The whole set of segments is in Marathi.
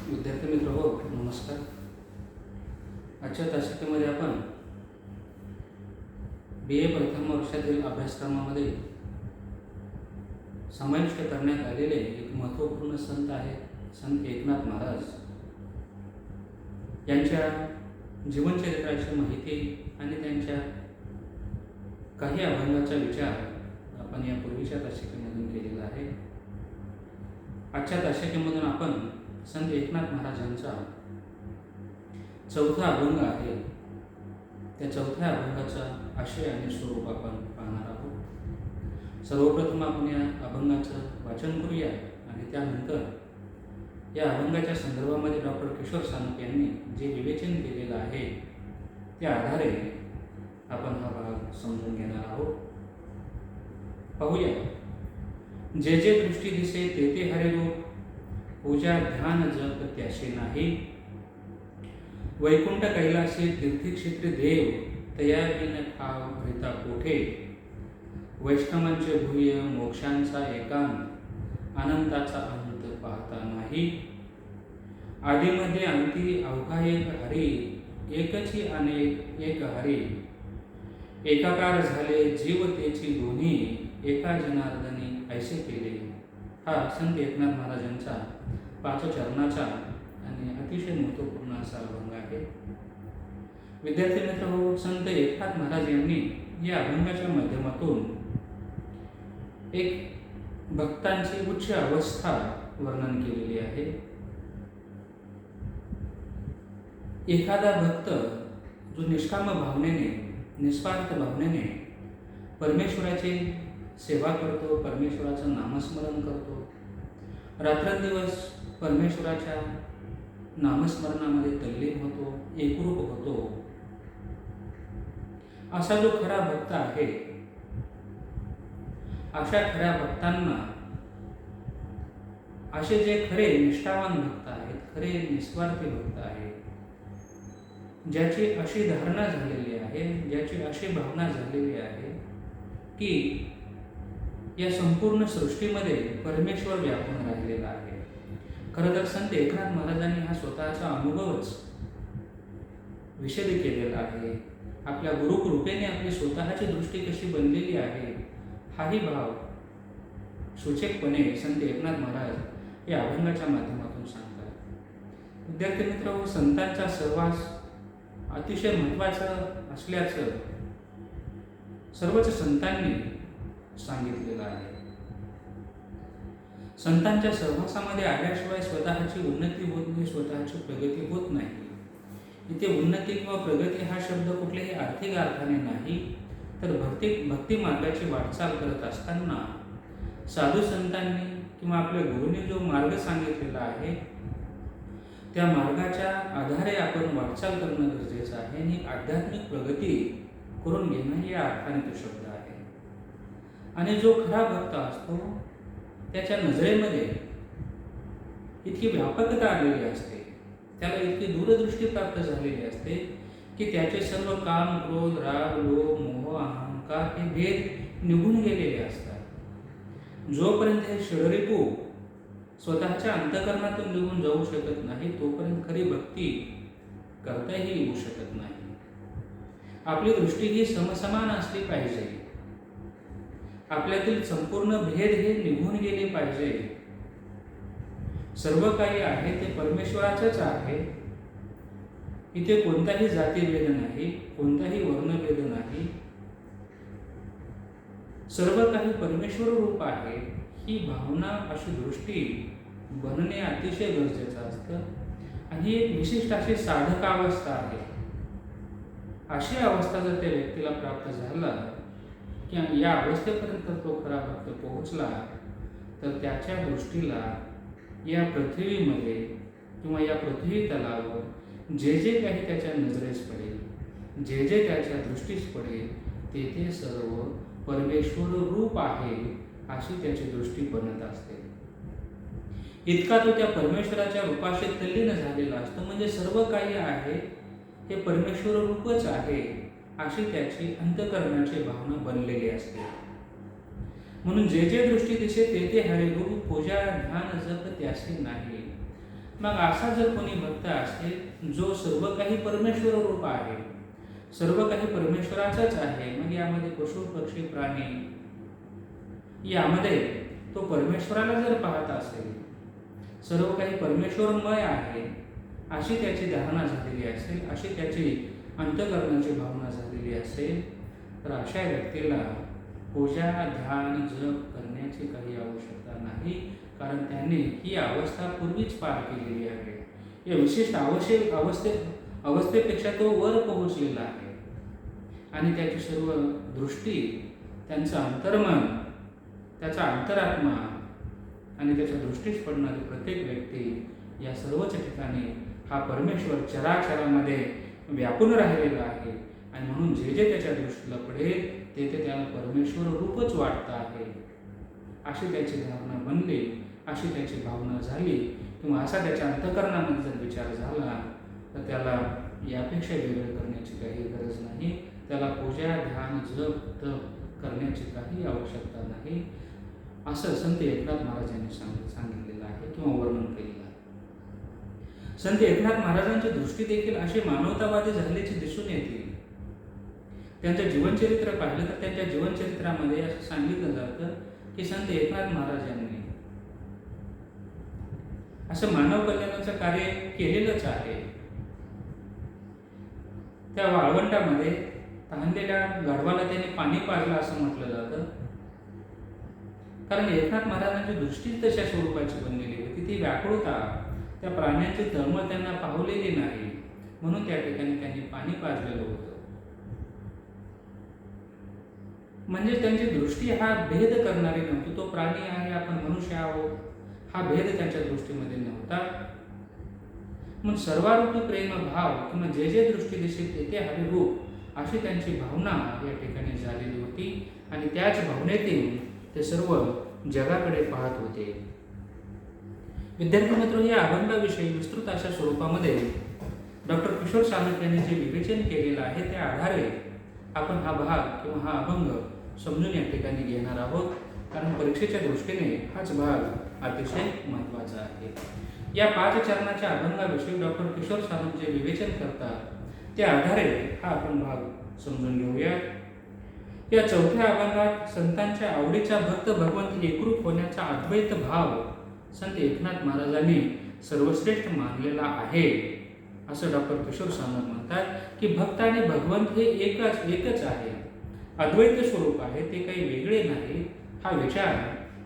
विद्यार्थी मित्र हो, नमस्कार. आजच्या तासिकेमध्ये आपण बी ए प्रथम वर्षातील अभ्यासक्रमामध्ये समाविष्ट करण्यात आलेले एक महत्त्वपूर्ण संत आहे संत एकनाथ महाराज यांच्या जीवनचरित्राची माहिती आणि त्यांच्या काही अभंगाचा विचार आपण यापूर्वीच्या तासिकेमधून केलेला आहे. आजच्या तासिकेमधून आपण संत एकनाथ महाराजांचा चौथा अभंग आहे. त्या चौथ्या अभंगाचा आशय आणि स्वरूप आपण पाहणार आहोत. सर्वप्रथम आपण या अभंगाचं वाचन करूया आणि त्यानंतर या अभंगाच्या संदर्भामध्ये डॉक्टर किशोर सानप यांनी जे विवेचन केलेलं आहे त्या आधारे आपण हा भाग समजून घेणार आहोत. पाहूया. जे जे दृष्टी दिसे ते ते हरे रूप, पूजा ध्यान जप त्याशे नाही. वैकुंठ कैलासी तीर्थक्षेत्री देव, तया बिन ठाव हरिता कोठे. वैष्णवांचे भूय मोक्षांचा एकांत, अनंताचा अंत पाहता नाही. आदीमध्ये अंती अवघा एक हरी, एकची अनेक एक हरी. एकाकार झाले जीव तेची दोन्ही, एका जनार्दनी ऐसे केले. हा संत एकनाथ महाराजांचा 5 चरणाचा आणि अतिशय महत्त्वपूर्ण असा अभंग आहे. विद्यार्थी मित्र हो, संत एकनाथ महाराज यांनी या अभंगाच्या माध्यमातून एक भक्तांची उच्च अवस्था वर्णन केलेली आहे. एखादा भक्त जो निष्काम भावनेने निस्वार्थ भावनेने परमेश्वराची सेवा करतो, परमेश्वराचं नामस्मरण करतो, रात्रंदिवस परमेश्वराच्या नामस्मरणामध्ये तल्लीन होतो, एकरूप होतो, असा जो खरा भक्त आहे, अशा खऱ्या भक्तांना असे जे खरे निष्ठावान भक्त आहेत, खरे निस्वार्थी भक्त आहेत, ज्याची अशी धारणा झालेली आहे, ज्याची अशी भावना झालेली आहे की या संपूर्ण सृष्टीमध्ये परमेश्वर व्यापून राहिलेला आहे. खरं तर संत एकनाथ महाराजांनी हा स्वतःचा अनुभवच विशद केलेला आहे. आपल्या गुरुकृपेने आपली स्वतःची दृष्टी कशी बनलेली आहे हाही भाव सूचकपणे संत एकनाथ महाराज या अभंगाच्या माध्यमातून सांगतात. विद्यार्थी मित्र, संतांचा सहवास अतिशय महत्त्वाचं असल्याचं सर्वच संतांनी सांगितलेलं आहे. संतांच्या सहवासामध्ये आल्याशिवाय स्वतःची उन्नती होत नाही, स्वतःची प्रगती होत नाही. इथे उन्नती किंवा प्रगती हा शब्द कुठल्याही आर्थिक अर्थाने नाही, तर भक्ती मार्गाची वाटचाल करत असताना साधू संतांनी किंवा आपल्या गुरूंनी जो मार्ग सांगितलेला आहे त्या मार्गाच्या आधारे आपण वाटचाल करणं गरजेचं आहे आणि आध्यात्मिक प्रगती करून घेणं या अर्थाने तो शब्द आहे. आणि जो खरा भक्त असतो त्याच्या नजरेमध्ये इतकी व्यापकता आलेली असते, त्याला इतकी दूरदृष्टी प्राप्त झालेली असते की त्याचे सर्व काम, क्रोध, राग, लोभ, मोह, अहंकार हे भेद निघून गेलेले असतात. जोपर्यंत हे षडरिपू स्वतःच्या अंतःकरणातून निघून जाऊ शकत नाही तोपर्यंत खरी भक्ती करताही येऊ शकत नाही. आपली दृष्टी ही समसमान असली पाहिजे. आपल्यातील संपूर्ण भेद हे निघून गेले पाहिजे. सर्व काही आहे ते परमेश्वराचंच आहे. इथे कोणताही जातीभेद नाही, कोणताही वर्णभेद नाही. सर्व काही परमेश्वर रूप आहे. ही भावना, अशी दृष्टी बनणे अतिशय गरजेचं असतं आणि एक विशिष्ट अशी साधकावस्था आहे. अशी अवस्था जर त्या व्यक्तीला प्राप्त झाला की या अवस्थेपर्यंत तो खरा भक्त पोहोचला तर त्याच्या दृष्टीला या पृथ्वीमध्ये किंवा या पृथ्वी तलावर जे जे काही त्याच्या नजरेस पडेल, जे जे त्याच्या दृष्टीस पडेल ते सर्व परमेश्वर रूप आहे अशी त्याची दृष्टी बनत असते. इतका तो त्या परमेश्वराच्या रूपाशी तल्लीन झालेला असतो. म्हणजे सर्व काही आहे हे परमेश्वर रूपच आहे अशी त्याची अंतःकरणाची भावना बनलेली असते. म्हणून जे जे दृष्टी दिसे ते ते हरे रूप, पूजा ध्यान जप त्याशी नाही. मग असा जर कोणी भक्त असेल जो सर्व काही परमेश्वर रूप आहे, सर्व काही परमेश्वराचंच आहे, मग यामध्ये पशु पक्षी प्राणी यामध्ये तो परमेश्वराला जर पाहत असेल, सर्व काही परमेश्वरमय आहे अशी त्याची धारणा झालेली असेल, अशी त्याची अंतःकरणाची भावना झालेली असेल, तर अशा व्यक्तीला पूजा ध्यान जप करण्याची काही आवश्यकता नाही, कारण त्यांनी ही अवस्था पूर्वीच पार केलेली आहे. या विशिष्ट अवस्थेपेक्षा तो वर पोहोचलेला आहे आणि त्याची सर्व दृष्टी, त्यांचं अंतर्मन, त्याचा अंतरात्मा आणि त्याच्या दृष्टीस पडणारी प्रत्येक व्यक्ती या सर्वच ठिकाणी हा परमेश्वर चराचरामध्ये व्यापून राहिलेला आहे आणि म्हणून जे जे त्याच्या दृष्टीला पडेल ते त्याला परमेश्वर रूपच वाटतं आहे. अशी त्याची धारणा बनली, अशी त्याची भावना झाली किंवा असा त्याच्या अंतःकरणामध्ये जर विचार झाला तर त्याला यापेक्षा वेगळं करण्याची काही गरज नाही. त्याला पूजा ध्यान जप तप करण्याची काही आवश्यकता नाही, असं संत एकनाथ महाराजांनी सांगितलेलं आहे किंवा वर्णन केलेलं आहे. संत एकनाथ महाराजांची दृष्टी देखील अशी मानवतावादी झाल्याची दिसून येते. त्यांचं जीवनचरित्र पाहिलं तर त्यांच्या जीवनचरित्रामध्ये असं सांगितलं जातं की संत एकनाथ महाराजांनी असं मानव कल्याणाचं कार्य केलेलंच आहे. त्या वाळवंटामध्ये तहानलेल्या गाढवाला त्यांनी पाणी पाजलं असं म्हटलं जातं, कारण एकनाथ महाराजांची दृष्टीच तशा स्वरूपाची बनलेली होती. ती व्याकुळता, त्या प्राण्यांची तळमळ त्यांना पावलेली नाही, म्हणून त्या ठिकाणी त्यांनी पाणी पाजलेलं होतं. म्हणजे त्यांची दृष्टी हा भेद करणारी नव्हती. तो प्राणी आहे, आपण मनुष्य आहोत, हा भेद त्यांच्या दृष्टीमध्ये नव्हता. मग सर्वारूपी प्रेम भाव किंवा जे जे दृष्टी दिसेल ते हरे रूप अशी त्यांची भावना या ठिकाणी झालेली होती आणि त्याच भावनेतून ते सर्व जगाकडे पाहत होते. विद्यार्थी मित्र, या अभंगाविषयी विस्तृत अशा स्वरूपामध्ये डॉक्टर किशोर सानप यांनी जे विवेचन केलेलं आहे त्या आधारे आपण हा भाग किंवा हा अभंग समजून या ठिकाणी घेणार आहोत, कारण परीक्षेच्या दृष्टीने हाच भाग अतिशय महत्त्वाचा आहे. या 5 चरणाच्या अभंगाविषयी डॉक्टर किशोर सानप जे विवेचन करतात त्या आधारे हा आपण भाग समजून घेऊया. या 4थ्या अभंगात संतांच्या आवडीचा भक्त भगवंत एकरूप होण्याचा अद्वैत भाव संत एकनाथ महाराजांनी सर्वश्रेष्ठ मानलेला आहे असं डॉक्टर किशोर सानप म्हणतात की भक्त आणि भगवंत हे एकच आहे, अद्वैत स्वरूप आहे, ते काही वेगळे नाही. हा विचार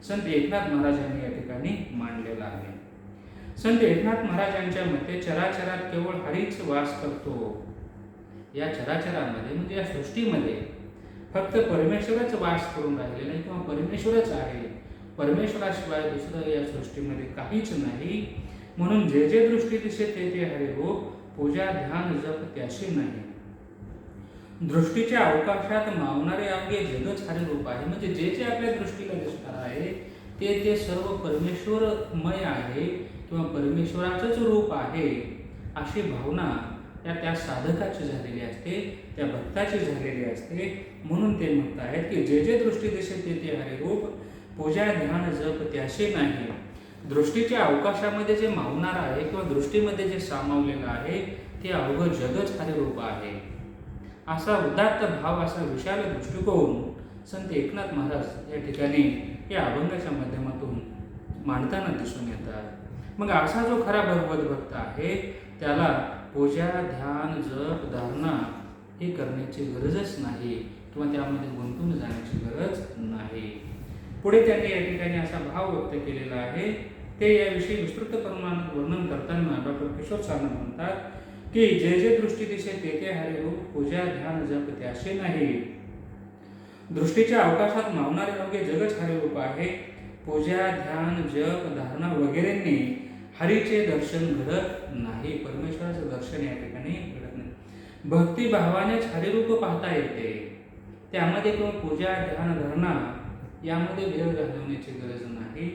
संत एकनाथ महाराजांनी या ठिकाणी मांडलेला आहे. संत एकनाथ महाराजांच्या मते चराचरात केवळ हरीच वास करतो. या चराचरामध्ये म्हणजे या सृष्टीमध्ये फक्त परमेश्वरच वास करून राहिलेला आहे किंवा परमेश्वरच आहे, परमेश्वराशिवाय दुसरं या सृष्टीमध्ये काहीच नाही. म्हणून जे जे दृष्टी दिसे ते हरे रूप, पूजा ध्यान जप त्याशी नाही. दृष्टीच्या अवकाशात मावणारे अवघे जगच हरे रूप आहे. म्हणजे जे जे आपल्या दृष्टीला दिसणार आहे ते सर्व परमेश्वरमय आहे किंवा परमेश्वराचंच रूप आहे अशी भावना त्या साधकाची झालेली असते, त्या भक्ताची झालेली असते. म्हणून ते म्हणत आहेत की जे जे दृष्टी दिसेल ते हरे रूप, पूजा ध्यान जप त्याशी नाही. दृष्टीच्या अवकाशामध्ये जे मावणार आहे किंवा दृष्टीमध्ये जे सामावलेलं आहे ते अवघं जगच हरे रूप आहे. असा उदात्त भाव, असा विशाल दृष्टिकोन संत एकनाथ महाराज या ठिकाणी या अभंगाच्या माध्यमातून मांडताना दिसून येतात. मग असा जो खरा भगवत भक्त आहे त्याला पूजा ध्यान जप धारणा हे करण्याची गरजच नाही किंवा त्यामध्ये गुंतून जाण्याची गरज नाही. पुढे त्यांनी या ठिकाणी असा भाव व्यक्त केलेला आहे. ते याविषयी विस्तृत प्रमाणात वर्णन करताना डॉक्टर किशोर सानप म्हणतात की जे जे दृष्टी दिसे ते हरे रूप, पूजा ध्यान जप त्याशी नाही. दृष्टीच्या अवकाशात मावणारे अवघे जगच हरे रूप आहे. पूजा ध्यान जप धारणा वगैरेंनी हरीचे दर्शन घडत नाही, परमेश्वराचं दर्शन या ठिकाणी घडत नाही. भक्तिभावानेच हरिरूप पाहता येते. त्यामध्ये किंवा पूजा ध्यान धारणा यामध्ये वेळ घालवण्याची गरज नाही.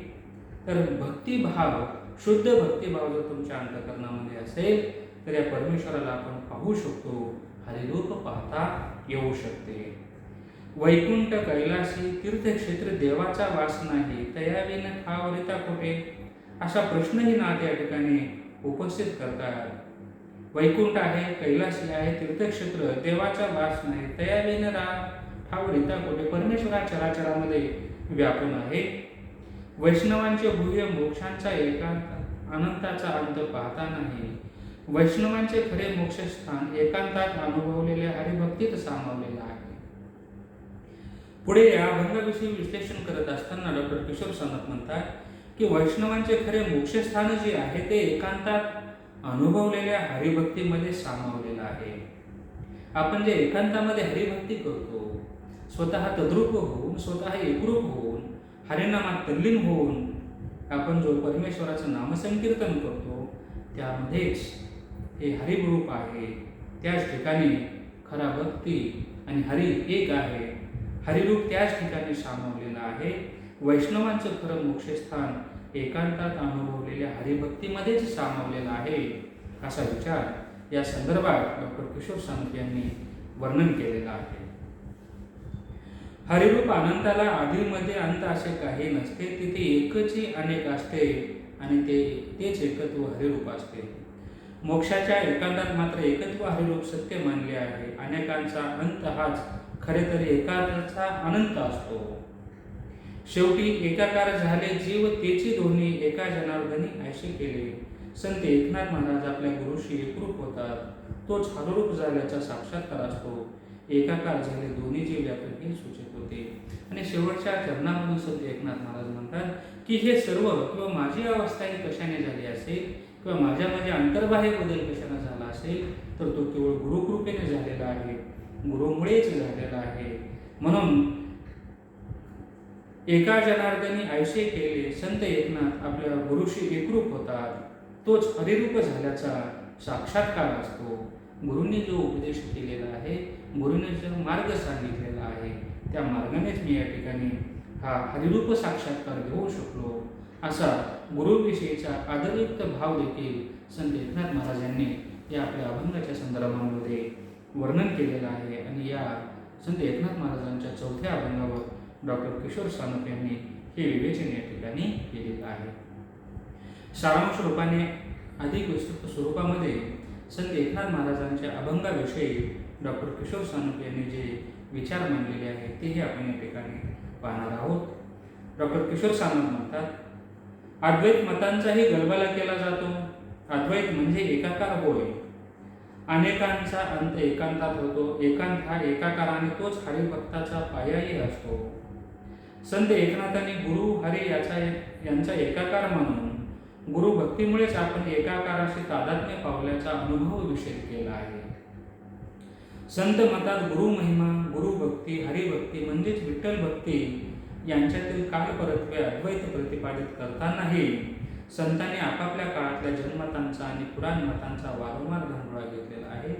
तर भक्तिभाव, शुद्ध भक्तिभाव जर तुमच्या अंतःकरणामध्ये असेल तर या परमेश्वराला आपण पाहू शकतो, हरिरूप पाहता येऊ शकते. वैकुंठ कैलासी तीर्थक्षेत्र देवाचा वास नाही, तयाविन ठावरिता कोठे असा प्रश्नही नाथ या ठिकाणी उपस्थित करतात. वैकुंठ आहे, कैलासी आहे, तीर्थक्षेत्र, देवाचा वास नाही, तयावेन राम ठाव रीता कोठे. परमेश्वरा चराचरामध्ये व्यापून आहे. वैष्णवांचे भूय मोक्षांचा एकांत, अनंताचा अंत पाहता नाही. वैष्णवांचे खरे मोक्षस्थान एकांतात अनुभवलेल्या हरिभक्तीत सामावलेलं आहे. पुढे या अभंगाविषयी विश्लेषण करत असताना डॉक्टर किशोर सानप म्हणतात की वैष्णवांचे खरे मोक्षस्थान जे आहे ते एकांतात अनुभवलेल्या हरिभक्तीमध्ये सामावलेलं आहे. आपण जे एकांतामध्ये हरिभक्ती करतो, स्वतः तद्रूप होऊन, स्वतः एकरूप होऊन, हरिनामात तल्लीन होऊन आपण जो परमेश्वराचं नामसंकीर्तन करतो, त्यामध्येच हे हरिरूप आहे. त्याच ठिकाणी खरा भक्ती आणि हरी एक आहे. हरिरूप त्याच ठिकाणी सामावलेलं आहे. वैष्णवांचं खरं मोक्षस्थान एकांतात अनुभवलेल्या हरिभक्तीमध्येच सामावलेलं आहे, असा विचार या संदर्भात डॉक्टर किशोर सानप यांनी वर्णन केलेलं आहे. हरिरूप अनंताला आधीमध्ये अंत असे काही नसते, तिथे एकची अनेक असते आणि तेच एकत्व हरिरूप असते. मोक्षाच्या एकांतात मात्र एकत्व हरिरूप सत्य मानले आहे. अनेकांचा अंत हाच खरे तरी एकाचा अनंत असतो. शेवटी एकाकार झाले जीव, तेची दोन्ही एका जनार्दनी ऐशी केले. संत एकनाथ महाराज आपल्या गुरुशी एकरूप होतात, तोच हररूप झाल्याचा साक्षात्कार असतो. एकाकार झाले दोन्ही जीव व्यापक हे सूचित होते. आणि शेवटच्या चरणामधून संत एकनाथ महाराज म्हणतात की हे सर्व किंवा माझी अवस्था ही कशाने झाली असेल किंवा माझ्यामध्ये अंतर्बाह्य बदल कशाने झाला असेल तर तो केवळ गुरुकृपेने झालेला आहे, गुरुमुळेच झालेला आहे. म्हणून एका जनार्दनी ऐसे केले. संत एकनाथ आपल्या गुरुशी एकरूप होतात, तोच हरिरूप झाल्याचा साक्षात्कार असतो. गुरूंनी जो उपदेश केलेला आहे, गुरूने जो मार्ग सांगितलेला आहे, त्या मार्गानेच मी या ठिकाणी हा हरिरूप साक्षात्कार घेऊ शकलो, असा गुरुविषयीचा आदरयुक्त भाव देखील संत एकनाथ महाराजांनी या आपल्या अभंगाच्या संदर्भामध्ये वर्णन केलेलं आहे. आणि या संत एकनाथ महाराजांच्या चौथ्या अभंगावर डॉक्टर किशोर सानप यांनी हे विवेचन या ठिकाणी केलेलं आहे. सारांश रूपाने अधिक विस्तृत स्वरूपामध्ये संत एकनाथ महाराजांच्या अभंगाविषयी डॉक्टर किशोर सानप यांनी जे विचार मांडलेले आहेत तेही आपण या ठिकाणी पाहणार आहोत. डॉक्टर किशोर सानप म्हणतात, अद्वैत मतांचाही गलबला केला जातो. अद्वैत म्हणजे एकाकार होय. अनेकांचा अंत एकांतात होतो. एकांत हा एकाकाराने तोच हरिभक्ताचा पायाही असतो. संत एकनाथांनी गुरु हरी यांचा एकाकार म्हणून गुरु भक्तीमुळेच आपण एकाकाराशी तादात्म्य पावल्याचा अनुभव विषद केला आहे. संत मतात गुरु महिमा, गुरु भक्ती, हरिभक्ती म्हणजेच विठ्ठल भक्ती यांच्यातील कालपरत्वे अद्वैत प्रतिपादित करतानाही संतांनी आपापल्या काळातल्या जन्मतांचा आणि पुराण मतांचा वारंवार धांडोळा घेतलेला आहे.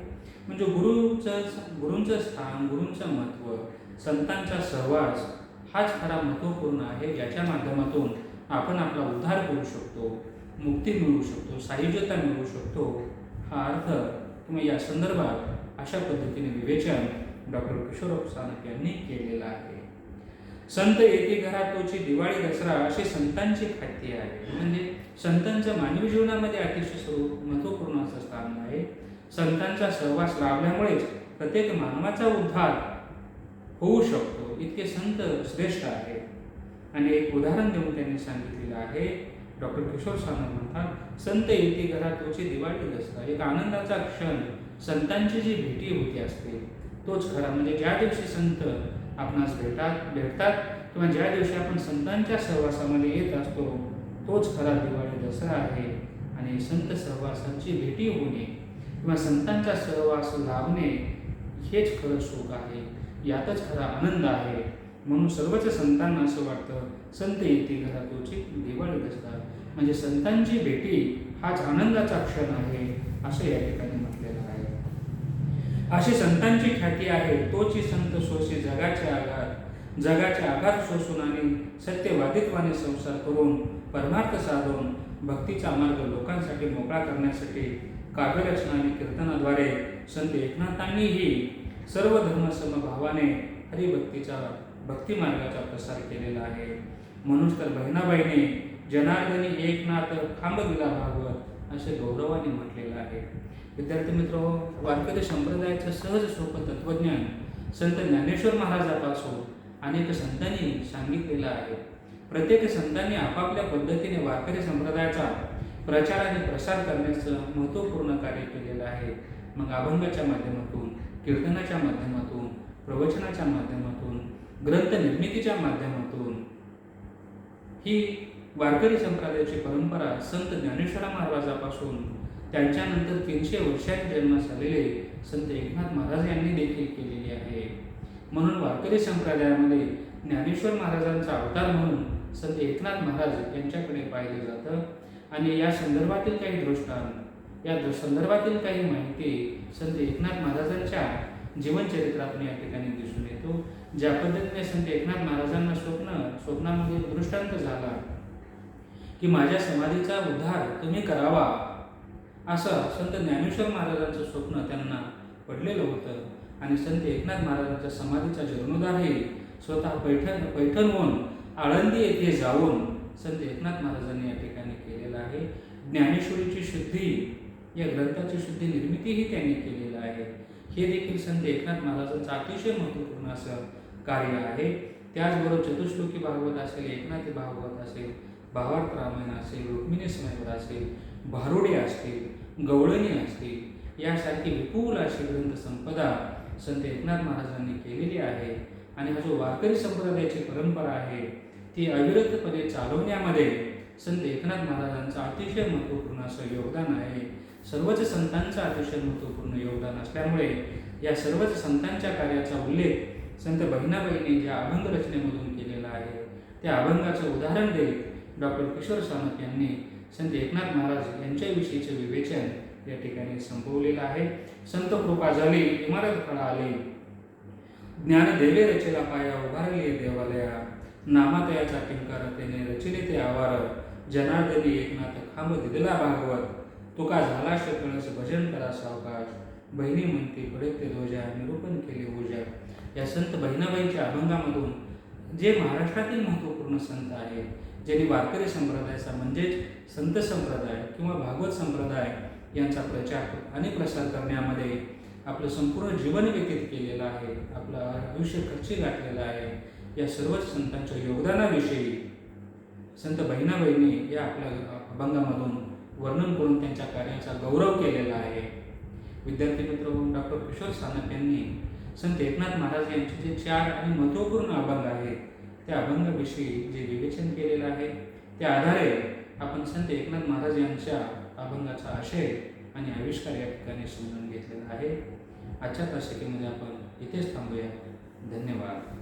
म्हणजे गुरूंचं स्थान, गुरूंचं महत्त्व, संतांचा सहवास हाच खरा महत्त्वपूर्ण आहे, ज्याच्या माध्यमातून आपण आपला उद्धार करू शकतो, मुक्ती मिळू शकतो, सायुज्यता मिळू शकतो. हा अर्थ किंवा या संदर्भात अशा पद्धतीने विवेचन डॉक्टर किशोर सानप यांनी केलेलं आहे. संत येती घरात तोची दिवाळी दसरा अशी संतांची ख्याती आहे. म्हणजे संतांचं मानवी जीवनामध्ये अतिशय स्वरूप महत्त्वपूर्ण असं स्थान आहे. संतांचा सहवास लाभल्यामुळेच प्रत्येक मानवाचा उद्धार होऊ शकतो, इतके संत श्रेष्ठ आहेत. आणि एक उदाहरण देऊन त्यांनी सांगितलेलं आहे. डॉक्टर किशोर सानप म्हणतात, संत येती घरात तोची दिवाळी दसरा. एक आनंदाचा क्षण संतांची जी भेटी होती असते तोच खरा. म्हणजे ज्या दिवशी संत आपणास भेटतात किंवा ज्या दिवशी आपण संतांच्या सहवासामध्ये येत असतो तोच खरा दिवाळी दसरा आहे. आणि संत सहवासांची भेटी होणे किंवा संतांचा सहवास लाभणे हेच खरं सुख आहे, यातच खरा आनंद आहे. म्हणून सर्वच संतांना असं वाटतं संत येती घरात तोची दिवाळी दसरा, म्हणजे संतांची भेटी हाच आनंदाचा क्षण आहे, असं या ठिकाणी म्हटलेलं आहे. अशी संतांची ख्याती आहे. तोची संत सोशी जगाचे आघात सोसून आणि सत्यवादित्वाने संसार करून परमार्थ साधून भक्तीचा मार्ग लोकांसाठी मोकळा करण्यासाठी काव्यरचना आणि कीर्तनाद्वारे संत एकनाथांनीही सर्व धर्म समभावाने हरिभक्तीचा भक्ती मार्गाचा प्रसार केलेला आहे. म्हणून तर बहिणाबाईने जनार्दनी एकनाथ खांब दिला भागवत असे गौरवाने म्हटलेलं आहे. विद्यार्थी मित्र, वारकरी संप्रदायाचं सहज सोपं तत्वज्ञान संत ज्ञानेश्वर महाराजापासून अनेक संतांनी सांगितलेलं आहे. प्रत्येक संतांनी आपापल्या पद्धतीने वारकरी संप्रदायाचा प्रचार आणि प्रसार करण्याचं महत्त्वपूर्ण कार्य केलेलं आहे. मग अभंगाच्या माध्यमातून, कीर्तनाच्या माध्यमातून, प्रवचनाच्या माध्यमातून, ग्रंथ निर्मितीच्या माध्यमातून ही वारकरी संप्रदायाची परंपरा संत ज्ञानेश्वर महाराजापासून त्यांच्यानंतर 300 वर्षांनी जन्मास आलेले संत एकनाथ महाराज यांनी देखील केलेली आहे. म्हणून वारकरी संप्रदायामध्ये ज्ञानेश्वर महाराजांचा अवतार म्हणून संत एकनाथ महाराज यांच्याकडे पाहिलं जातं. आणि या संदर्भातील काही दृष्टांत, या संदर्भातील काही माहिती संत एकनाथ महाराजांच्या जीवनचरित्रातून या ठिकाणी दिसून येतो. ज्या पद्धतीने संत एकनाथ महाराजांना स्वप्नामध्ये दृष्टांत झाला की माझ्या समाधीचा उद्धार तुम्ही करावा, असं संत ज्ञानेश्वर महाराजांचं स्वप्न त्यांना पडलेलं होतं. आणि संत एकनाथ महाराजांच्या समाधीचा जीर्णोद्धारही स्वतः पैठणहून आळंदी येथे जाऊन संत एकनाथ महाराजांनी या ठिकाणी केलेला आहे. ज्ञानेश्वरीची शुद्धी, या ग्रंथाची शुद्धी निर्मितीही त्यांनी केलेलं आहे. हे देखील संत एकनाथ महाराजांचं अतिशय महत्त्वपूर्ण असं कार्य आहे. त्याचबरोबर चतुश्लोकी भागवत असेल, एकनाथी भागवत असेल, भावार्थ रामायण असेल, रुक्मिणी स्वयंवर असेल, भारुडे असतील, गवळणी असतील, यासारखी विपुल अशी ग्रंथ संपदा संत एकनाथ महाराजांनी केलेली आहे. आणि हा जो वारकरी संप्रदायाची परंपरा आहे ती अविरतपणे चालवण्यामध्ये संत एकनाथ महाराजांचं अतिशय महत्त्वपूर्ण असं योगदान आहे. सर्वच संतांचं अतिशय महत्त्वपूर्ण योगदान असल्यामुळे या सर्वच संतांच्या कार्याचा उल्लेख संत बहिणाबाईंनी ज्या अभंग रचनेमधून केलेला आहे त्या अभंगाचं उदाहरण देत डॉक्टर किशोर सानप यांनी संत एकनाथ महाराज यांच्याविषयीचे विवेचन या ठिकाणी संपवलेलं आहे. संत कृपा झाली इमारत खडा आली, ज्ञानदेवे रचेला पाया उभारले देवालया, नामातयाचा किंकार त्याने रचिले ते आवार, जनार्दनी एकनाथ खांब दिदला भागवत, तुका झाला शकळस भजन करा सावकाश, बहिणी म्हणते पडे ते ध्वजा निरूपण केले पूजा. या संत बहिणाबाईंच्या अभंगामधून जे महाराष्ट्रातील महत्त्वपूर्ण संत आहेत, ज्यांनी वारकरी संप्रदायाचा म्हणजेच संत संप्रदाय किंवा भागवत संप्रदाय यांचा प्रचार आणि प्रसार करण्यामध्ये आपलं संपूर्ण जीवन व्यतीत केलेलं आहे, आपलं आयुष्य खर्ची घातलेलं आहे, या सर्वच संतांच्या योगदानाविषयी संत बहिणाबाईंनी या आपल्या अभंगामधून वर्णन करून त्यांच्या कार्याचा गौरव केलेला आहे. विद्यार्थी मित्र, डॉक्टर किशोर सानप यांनी संत एकनाथ महाराज यांचे जे 4 आणि महत्त्वपूर्ण अभंग आहेत त्या अभंगाविषयी जे विवेचन केलेलं आहे त्या आधारे आपण संत एकनाथ महाराज यांच्या अभंगाचा आशय आणि आविष्कार या ठिकाणी समजून घेतलेला आहे. आजच्या तासिकेमध्ये आपण इथेच थांबूया. धन्यवाद.